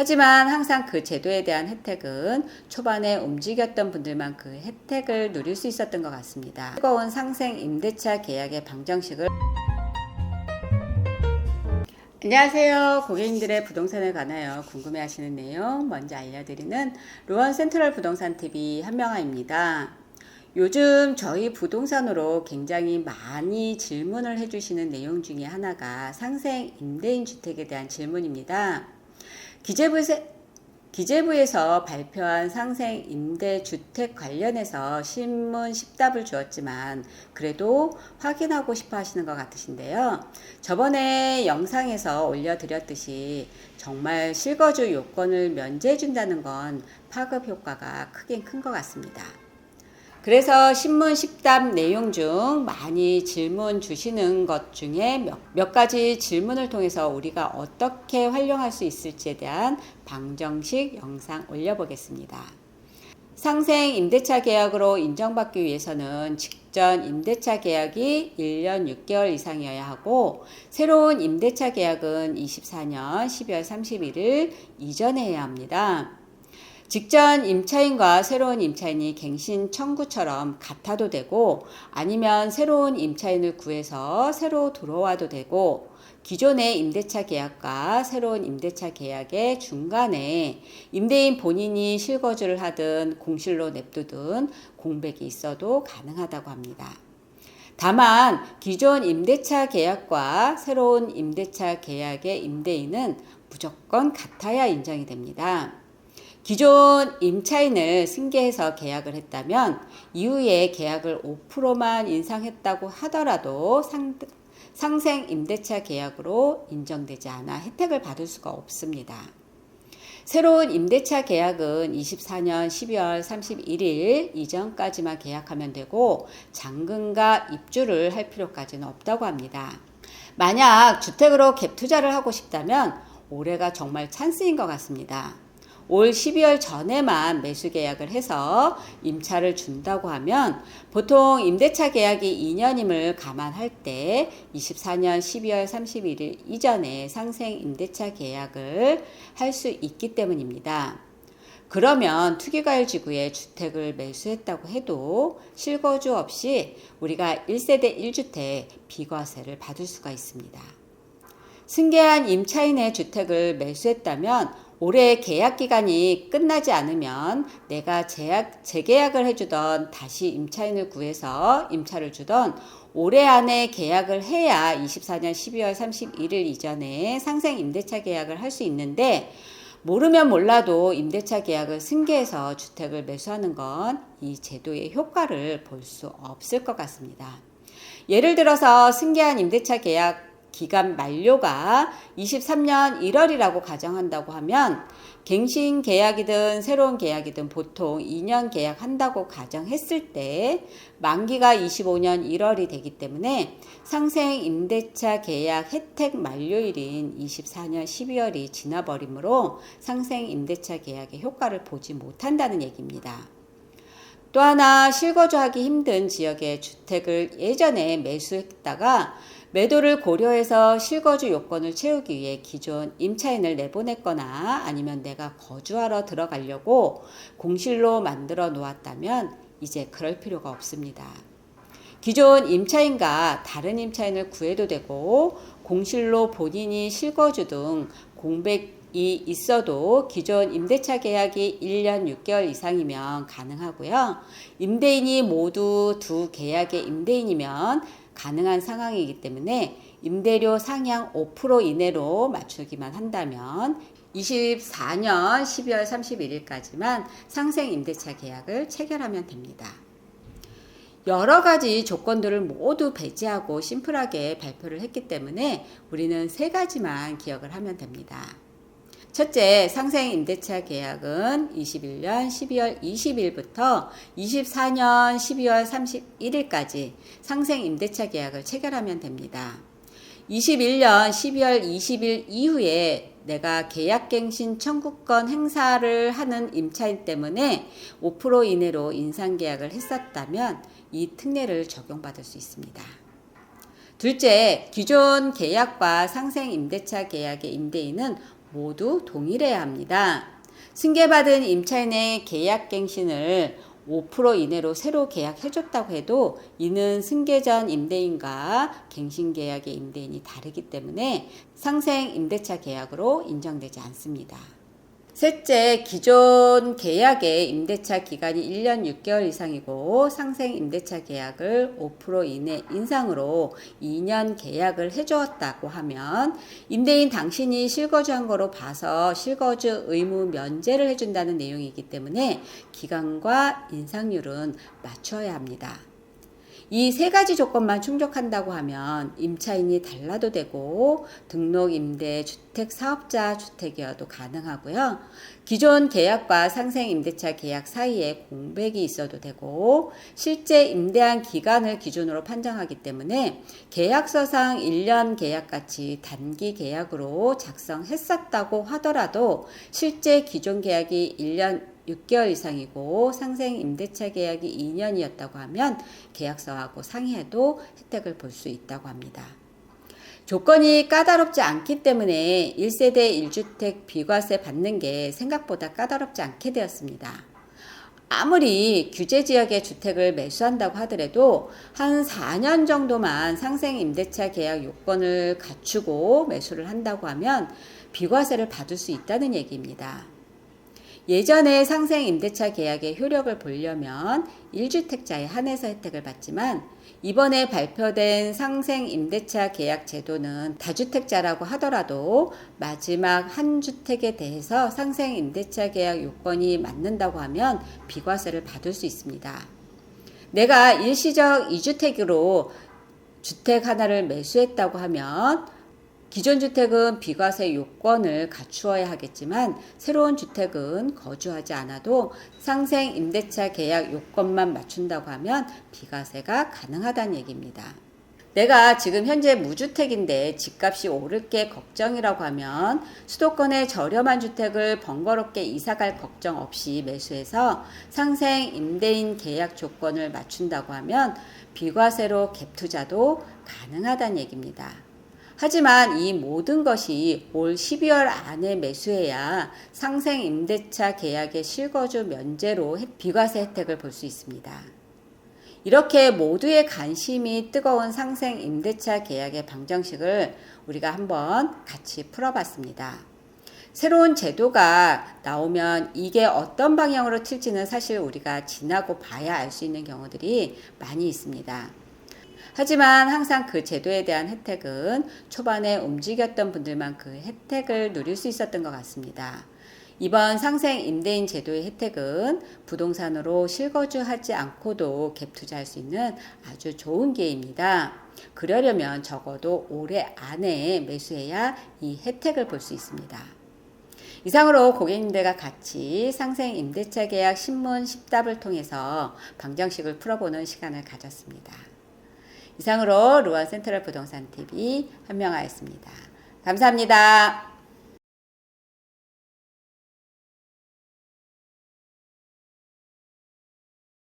하지만 항상 그 제도에 대한 혜택은 초반에 움직였던 분들만 그 혜택을 누릴 수 있었던 것 같습니다. 뜨거운 상생 임대차 계약의 방정식을 안녕하세요. 고객님들의 부동산에 관하여 궁금해하시는 내용 먼저 알려드리는 루원 센트럴 부동산 TV 한명아입니다. 요즘 저희 부동산으로 굉장히 많이 질문을 해주시는 내용 중에 하나가 상생 임대인 주택에 대한 질문입니다. 기재부에서 발표한 상생 임대주택 관련해서 신문 10답을 주었지만 그래도 확인하고 싶어 하시는 것 같으신데요. 저번에 영상에서 올려드렸듯이 정말 실거주 요건을 면제해 준다는 건 파급 효과가 크긴 큰 것 같습니다. 그래서 신문 10답 내용 중 많이 질문 주시는 것 중에 몇 가지 질문을 통해서 우리가 어떻게 활용할 수 있을지에 대한 방정식 영상 올려보겠습니다. 상생 임대차 계약으로 인정받기 위해서는 직전 임대차 계약이 1년 6개월 이상이어야 하고 새로운 임대차 계약은 24년 12월 31일 이전에 해야 합니다. 직전 임차인과 새로운 임차인이 갱신 청구처럼 같아도 되고 아니면 새로운 임차인을 구해서 새로 들어와도 되고 기존의 임대차 계약과 새로운 임대차 계약의 중간에 임대인 본인이 실거주를 하든 공실로 냅두든 공백이 있어도 가능하다고 합니다. 다만 기존 임대차 계약과 새로운 임대차 계약의 임대인은 무조건 같아야 인정이 됩니다. 기존 임차인을 승계해서 계약을 했다면 이후에 계약을 5%만 인상했다고 하더라도 상생 임대차 계약으로 인정되지 않아 혜택을 받을 수가 없습니다. 새로운 임대차 계약은 24년 12월 31일 이전까지만 계약하면 되고 잔금과 입주를 할 필요까지는 없다고 합니다. 만약 주택으로 갭 투자를 하고 싶다면 올해가 정말 찬스인 것 같습니다. 올 12월 전에만 매수 계약을 해서 임차를 준다고 하면 보통 임대차 계약이 2년임을 감안할 때 24년 12월 31일 이전에 상생 임대차 계약을 할 수 있기 때문입니다. 그러면 투기과열지구에 주택을 매수했다고 해도 실거주 없이 우리가 1세대 1주택 비과세를 받을 수가 있습니다. 승계한 임차인의 주택을 매수했다면 올해 계약 기간이 끝나지 않으면 내가 재계약을 해주던 다시 임차인을 구해서 임차를 주던 올해 안에 계약을 해야 24년 12월 31일 이전에 상생 임대차 계약을 할 수 있는데 모르면 몰라도 임대차 계약을 승계해서 주택을 매수하는 건 이 제도의 효과를 볼 수 없을 것 같습니다. 예를 들어서 승계한 임대차 계약 기간 만료가 23년 1월이라고 가정한다고 하면 갱신 계약이든 새로운 계약이든 보통 2년 계약한다고 가정했을 때 만기가 25년 1월이 되기 때문에 상생 임대차 계약 혜택 만료일인 24년 12월이 지나버리므로 상생 임대차 계약의 효과를 보지 못한다는 얘기입니다. 또 하나 실거주하기 힘든 지역의 주택을 예전에 매수했다가 매도를 고려해서 실거주 요건을 채우기 위해 기존 임차인을 내보냈거나 아니면 내가 거주하러 들어가려고 공실로 만들어 놓았다면 이제 그럴 필요가 없습니다. 기존 임차인과 다른 임차인을 구해도 되고 공실로 본인이 실거주 등 공백이 있어도 기존 임대차 계약이 1년 6개월 이상이면 가능하고요. 임대인이 모두 두 계약의 임대인이면 가능한 상황이기 때문에 임대료 상향 5% 이내로 맞추기만 한다면 24년 12월 31일까지만 상생 임대차 계약을 체결하면 됩니다. 여러 가지 조건들을 모두 배제하고 심플하게 발표를 했기 때문에 우리는 세 가지만 기억을 하면 됩니다. 첫째, 상생 임대차 계약은 21년 12월 20일부터 24년 12월 31일까지 상생 임대차 계약을 체결하면 됩니다. 21년 12월 20일 이후에 내가 계약갱신 청구권 행사를 하는 임차인 때문에 5% 이내로 인상계약을 했었다면 이 특례를 적용받을 수 있습니다. 둘째, 기존 계약과 상생 임대차 계약의 임대인은 모두 동일해야 합니다. 승계받은 임차인의 계약갱신을 5% 이내로 새로 계약해줬다고 해도 이는 승계 전 임대인과 갱신계약의 임대인이 다르기 때문에 상생 임대차 계약으로 인정되지 않습니다. 셋째, 기존 계약의 임대차 기간이 1년 6개월 이상이고 상생 임대차 계약을 5% 이내 인상으로 2년 계약을 해주었다고 하면 임대인 당신이 실거주한 거로 봐서 실거주 의무 면제를 해준다는 내용이기 때문에 기간과 인상률은 맞춰야 합니다. 이 세 가지 조건만 충족한다고 하면 임차인이 달라도 되고 등록 임대 주택 사업자 주택이어도 가능하고요. 기존 계약과 상생 임대차 계약 사이에 공백이 있어도 되고 실제 임대한 기간을 기준으로 판정하기 때문에 계약서상 1년 계약같이 단기 계약으로 작성했었다고 하더라도 실제 기존 계약이 1년 6개월 이상이고 상생 임대차 계약이 2년이었다고 하면 계약서하고 상의해도 혜택을 볼 수 있다고 합니다. 조건이 까다롭지 않기 때문에 1세대 1주택 비과세 받는 게 생각보다 까다롭지 않게 되었습니다. 아무리 규제지역의 주택을 매수한다고 하더라도 한 4년 정도만 상생 임대차 계약 요건을 갖추고 매수를 한다고 하면 비과세를 받을 수 있다는 얘기입니다. 예전에 상생 임대차 계약의 효력을 보려면 1주택자에 한해서 혜택을 받지만 이번에 발표된 상생 임대차 계약 제도는 다주택자라고 하더라도 마지막 한 주택에 대해서 상생 임대차 계약 요건이 맞는다고 하면 비과세를 받을 수 있습니다. 내가 일시적 2주택으로 주택 하나를 매수했다고 하면 기존 주택은 비과세 요건을 갖추어야 하겠지만 새로운 주택은 거주하지 않아도 상생 임대차 계약 요건만 맞춘다고 하면 비과세가 가능하다는 얘기입니다. 내가 지금 현재 무주택인데 집값이 오를 게 걱정이라고 하면 수도권의 저렴한 주택을 번거롭게 이사갈 걱정 없이 매수해서 상생 임대인 계약 조건을 맞춘다고 하면 비과세로 갭 투자도 가능하다는 얘기입니다. 하지만 이 모든 것이 올 12월 안에 매수해야 상생 임대차 계약의 실거주 면제로 비과세 혜택을 볼 수 있습니다. 이렇게 모두의 관심이 뜨거운 상생 임대차 계약의 방정식을 우리가 한번 같이 풀어봤습니다. 새로운 제도가 나오면 이게 어떤 방향으로 튈지는 사실 우리가 지나고 봐야 알 수 있는 경우들이 많이 있습니다. 하지만 항상 그 제도에 대한 혜택은 초반에 움직였던 분들만 그 혜택을 누릴 수 있었던 것 같습니다. 이번 상생 임대인 제도의 혜택은 부동산으로 실거주하지 않고도 갭 투자할 수 있는 아주 좋은 기회입니다. 그러려면 적어도 올해 안에 매수해야 이 혜택을 볼 수 있습니다. 이상으로 고객님들과 같이 상생 임대차 계약 신문 10답을 통해서 방정식을 풀어보는 시간을 가졌습니다. 이상으로 루원 센트럴 부동산 TV 한명아였습니다. 감사합니다.